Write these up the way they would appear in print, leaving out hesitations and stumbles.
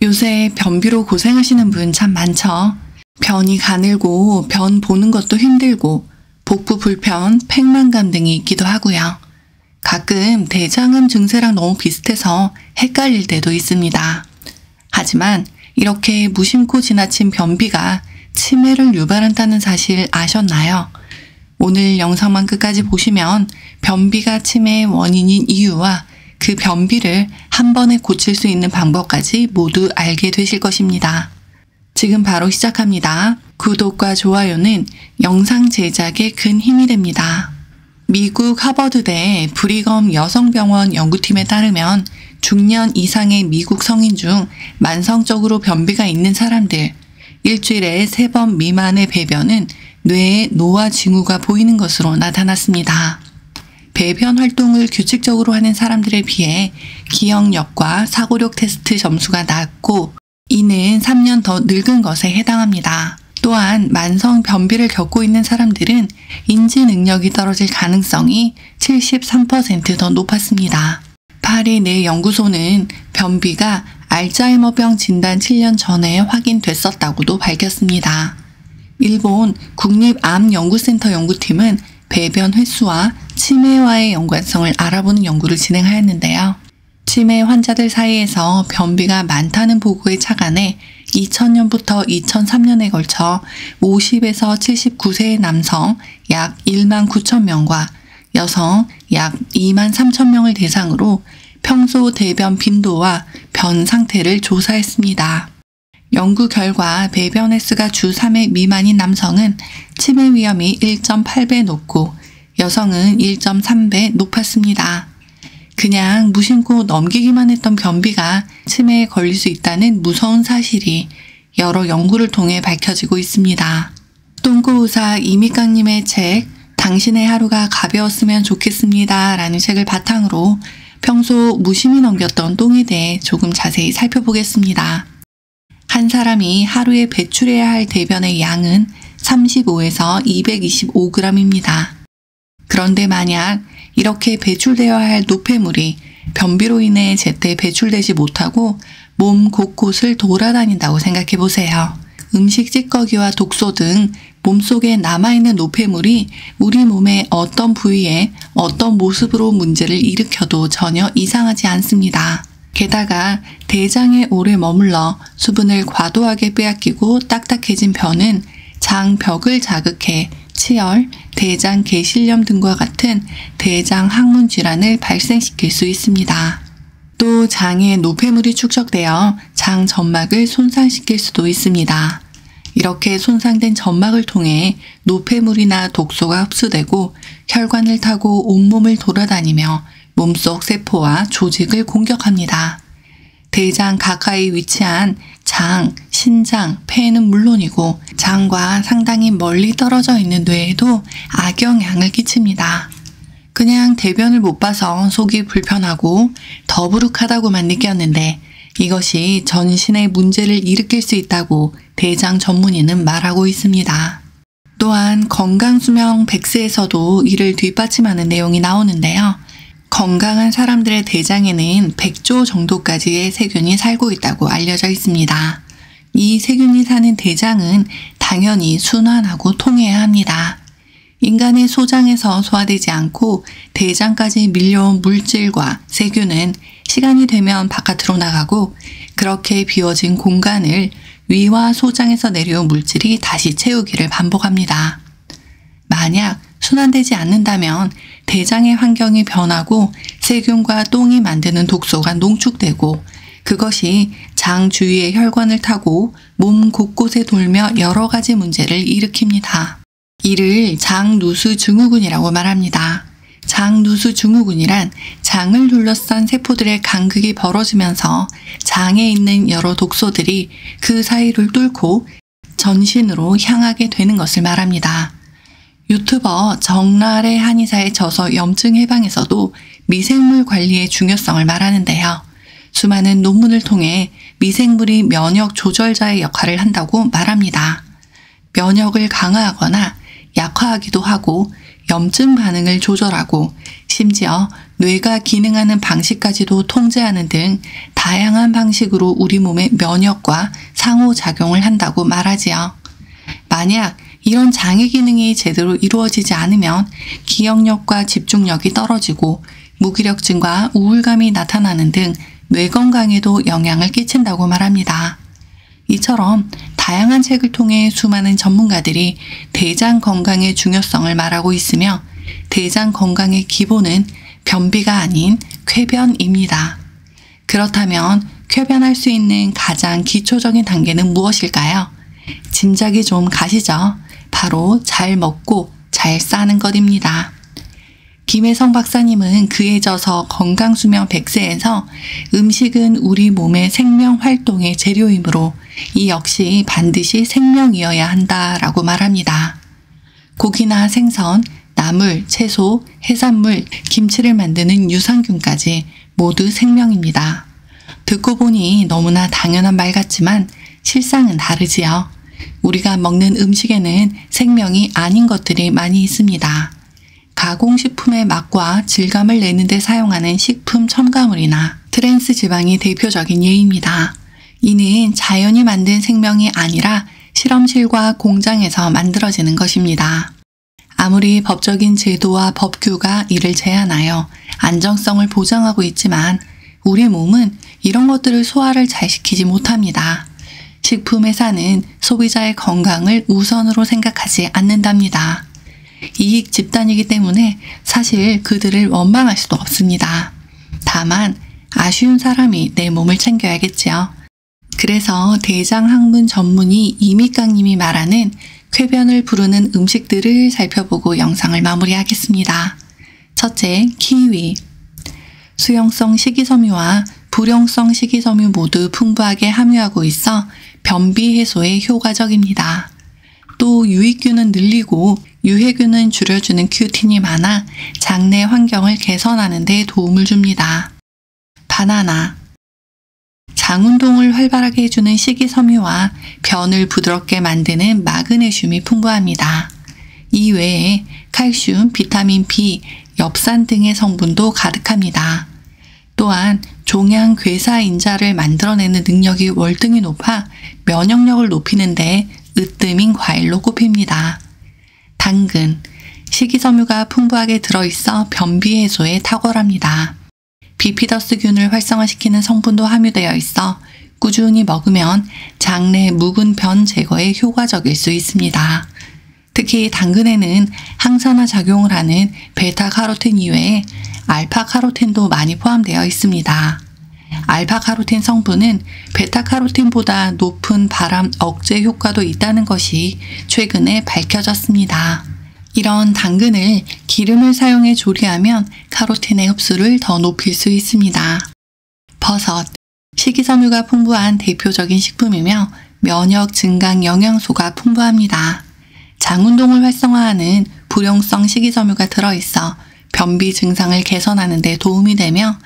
요새 변비로 고생하시는 분 참 많죠. 변이 가늘고 변 보는 것도 힘들고 복부 불편, 팽만감 등이 있기도 하고요. 가끔 대장암 증세랑 너무 비슷해서 헷갈릴 때도 있습니다. 하지만 이렇게 무심코 지나친 변비가 치매를 유발한다는 사실 아셨나요? 오늘 영상만 끝까지 보시면 변비가 치매의 원인인 이유와 그 변비를 한 번에 고칠 수 있는 방법까지 모두 알게 되실 것입니다. 지금 바로 시작합니다. 구독과 좋아요는 영상 제작에 큰 힘이 됩니다. 미국 하버드대 브리검 여성병원 연구팀에 따르면 중년 이상의 미국 성인 중 만성적으로 변비가 있는 사람들, 일주일에 3번 미만의 배변은 뇌에 노화 징후가 보이는 것으로 나타났습니다. 배변 활동을 규칙적으로 하는 사람들에 비해 기억력과 사고력 테스트 점수가 낮고 이는 3년 더 늙은 것에 해당합니다. 또한 만성 변비를 겪고 있는 사람들은 인지 능력이 떨어질 가능성이 73% 더 높았습니다. 파리 내 연구소는 변비가 알츠하이머병 진단 7년 전에 확인됐었다고도 밝혔습니다. 일본 국립암연구센터 연구팀은 배변 횟수와 치매와의 연관성을 알아보는 연구를 진행하였는데요. 치매 환자들 사이에서 변비가 많다는 보고에 착안해 2000년부터 2003년에 걸쳐 50에서 79세의 남성 약 1만 9천 명과 여성 약 2만 3천 명을 대상으로 평소 대변 빈도와 변 상태를 조사했습니다. 연구 결과 배변 횟수가 주 3회 미만인 남성은 치매 위험이 1.8배 높고 여성은 1.3배 높았습니다. 그냥 무심코 넘기기만 했던 변비가 치매에 걸릴 수 있다는 무서운 사실이 여러 연구를 통해 밝혀지고 있습니다. 똥꼬의사 이미강님의 책 당신의 하루가 가벼웠으면 좋겠습니다 라는 책을 바탕으로 평소 무심히 넘겼던 똥에 대해 조금 자세히 살펴보겠습니다. 한 사람이 하루에 배출해야 할 대변의 양은 35에서 225g입니다. 그런데 만약 이렇게 배출되어야 할 노폐물이 변비로 인해 제때 배출되지 못하고 몸 곳곳을 돌아다닌다고 생각해 보세요. 음식 찌꺼기와 독소 등 몸속에 남아있는 노폐물이 우리 몸의 어떤 부위에 어떤 모습으로 문제를 일으켜도 전혀 이상하지 않습니다. 게다가 대장에 오래 머물러 수분을 과도하게 빼앗기고 딱딱해진 변은 장벽을 자극해 치열, 대장 개실염 등과 같은 대장 항문 질환을 발생시킬 수 있습니다. 또 장에 노폐물이 축적되어 장 점막을 손상시킬 수도 있습니다. 이렇게 손상된 점막을 통해 노폐물이나 독소가 흡수되고 혈관을 타고 온몸을 돌아다니며 몸속 세포와 조직을 공격합니다. 대장 가까이 위치한 장, 신장, 폐는 물론이고 장과 상당히 멀리 떨어져 있는 뇌에도 악영향을 끼칩니다. 그냥 대변을 못 봐서 속이 불편하고 더부룩하다고만 느꼈는데 이것이 전신에 문제를 일으킬 수 있다고 대장 전문의는 말하고 있습니다. 또한 건강수명 100세에서도 이를 뒷받침하는 내용이 나오는데요. 건강한 사람들의 대장에는 100조 정도까지의 세균이 살고 있다고 알려져 있습니다. 이 세균이 사는 대장은 당연히 순환하고 통해야 합니다. 인간의 소장에서 소화되지 않고 대장까지 밀려온 물질과 세균은 시간이 되면 바깥으로 나가고 그렇게 비워진 공간을 위와 소장에서 내려온 물질이 다시 채우기를 반복합니다. 만약 순환되지 않는다면 대장의 환경이 변하고 세균과 똥이 만드는 독소가 농축되고 그것이 장 주위의 혈관을 타고 몸 곳곳에 돌며 여러 가지 문제를 일으킵니다. 이를 장누수 증후군이라고 말합니다. 장누수 증후군이란 장을 둘러싼 세포들의 간극이 벌어지면서 장에 있는 여러 독소들이 그 사이를 뚫고 전신으로 향하게 되는 것을 말합니다. 유튜버 정날의 한의사의 저서 염증 해방에서도 미생물 관리의 중요성을 말하는데요. 수많은 논문을 통해 미생물이 면역 조절자의 역할을 한다고 말합니다. 면역을 강화하거나 약화하기도 하고 염증 반응을 조절하고 심지어 뇌가 기능하는 방식까지도 통제하는 등 다양한 방식으로 우리 몸의 면역과 상호작용을 한다고 말하지요. 만약 이런 장의 기능이 제대로 이루어지지 않으면 기억력과 집중력이 떨어지고 무기력증과 우울감이 나타나는 등 뇌 건강에도 영향을 끼친다고 말합니다. 이처럼 다양한 책을 통해 수많은 전문가들이 대장 건강의 중요성을 말하고 있으며 대장 건강의 기본은 변비가 아닌 쾌변입니다. 그렇다면 쾌변할 수 있는 가장 기초적인 단계는 무엇일까요? 짐작이 좀 가시죠? 바로 잘 먹고 잘 싸는 것입니다. 김혜성 박사님은 그에 져서 건강수명 100세에서 음식은 우리 몸의 생명활동의 재료이므로 이 역시 반드시 생명이어야 한다라고 말합니다. 고기나 생선, 나물, 채소, 해산물, 김치를 만드는 유산균까지 모두 생명입니다. 듣고 보니 너무나 당연한 말 같지만 실상은 다르지요. 우리가 먹는 음식에는 생명이 아닌 것들이 많이 있습니다. 가공식품의 맛과 질감을 내는 데 사용하는 식품 첨가물이나 트랜스 지방이 대표적인 예입니다. 이는 자연이 만든 생명이 아니라 실험실과 공장에서 만들어지는 것입니다. 아무리 법적인 제도와 법규가 이를 제한하여 안정성을 보장하고 있지만 우리 몸은 이런 것들을 소화를 잘 시키지 못합니다. 식품회사는 소비자의 건강을 우선으로 생각하지 않는답니다. 이익 집단이기 때문에 사실 그들을 원망할 수도 없습니다. 다만 아쉬운 사람이 내 몸을 챙겨야겠지요. 그래서 대장학문 전문의 이미강님이 말하는 쾌변을 부르는 음식들을 살펴보고 영상을 마무리하겠습니다. 첫째, 키위. 수용성 식이섬유와 불용성 식이섬유 모두 풍부하게 함유하고 있어 변비 해소에 효과적입니다. 또 유익균은 늘리고 유해균은 줄여주는 큐틴이 많아 장내 환경을 개선하는 데 도움을 줍니다. 바나나. 장 운동을 활발하게 해주는 식이섬유와 변을 부드럽게 만드는 마그네슘이 풍부합니다. 이 외에 칼슘, 비타민 B, 엽산 등의 성분도 가득합니다. 또한 종양괴사인자를 만들어내는 능력이 월등히 높아 면역력을 높이는 데 으뜸인 과일로 꼽힙니다. 당근. 식이섬유가 풍부하게 들어있어 변비 해소에 탁월합니다. 비피더스균을 활성화시키는 성분도 함유되어 있어 꾸준히 먹으면 장내 묵은 변 제거에 효과적일 수 있습니다. 특히 당근에는 항산화 작용을 하는 베타카로틴 이외에 알파카로틴도 많이 포함되어 있습니다. 알파카로틴 성분은 베타카로틴보다 높은 바람 억제 효과도 있다는 것이 최근에 밝혀졌습니다. 이런 당근을 기름을 사용해 조리하면 카로틴의 흡수를 더 높일 수 있습니다. 버섯. 식이섬유가 풍부한 대표적인 식품이며 면역 증강 영양소가 풍부합니다. 장 운동을 활성화하는 불용성 식이섬유가 들어있어 변비 증상을 개선하는 데 도움이 되며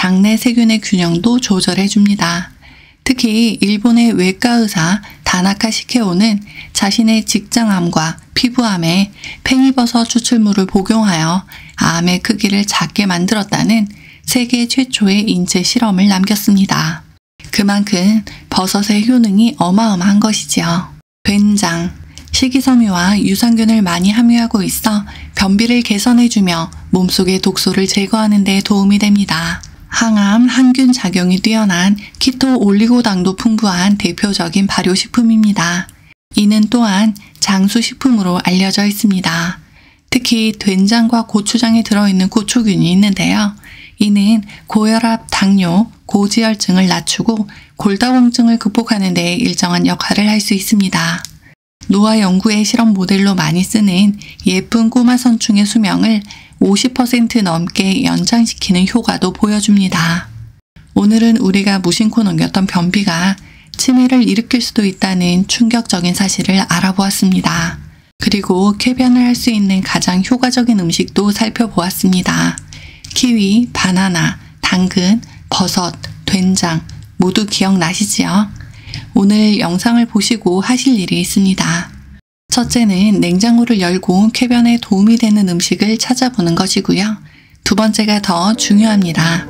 장내 세균의 균형도 조절해 줍니다. 특히 일본의 외과 의사 다나카 시케오는 자신의 직장암과 피부암에 팽이버섯 추출물을 복용하여 암의 크기를 작게 만들었다는 세계 최초의 인체 실험을 남겼습니다. 그만큼 버섯의 효능이 어마어마한 것이지요. 된장. 식이섬유와 유산균을 많이 함유하고 있어 변비를 개선해주며 몸속의 독소를 제거하는 데 도움이 됩니다. 항암, 항균 작용이 뛰어난 키토 올리고당도 풍부한 대표적인 발효식품입니다. 이는 또한 장수식품으로 알려져 있습니다. 특히 된장과 고추장에 들어있는 고초균이 있는데요. 이는 고혈압, 당뇨, 고지혈증을 낮추고 골다공증을 극복하는 데 일정한 역할을 할 수 있습니다. 노화 연구의 실험 모델로 많이 쓰는 예쁜 꼬마 선충의 수명을 50% 넘게 연장시키는 효과도 보여줍니다. 오늘은 우리가 무심코 넘겼던 변비가 치매를 일으킬 수도 있다는 충격적인 사실을 알아보았습니다. 그리고 쾌변을 할 수 있는 가장 효과적인 음식도 살펴보았습니다. 키위, 바나나, 당근, 버섯, 된장 모두 기억나시지요? 오늘 영상을 보시고 하실 일이 있습니다. 첫째는 냉장고를 열고 쾌변에 도움이 되는 음식을 찾아보는 것이고요. 두 번째가 더 중요합니다.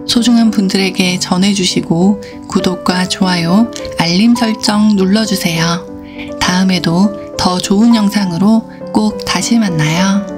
소중한 분들에게 전해주시고 구독과 좋아요, 알림 설정 눌러주세요. 다음에도 더 좋은 영상으로 꼭 다시 만나요.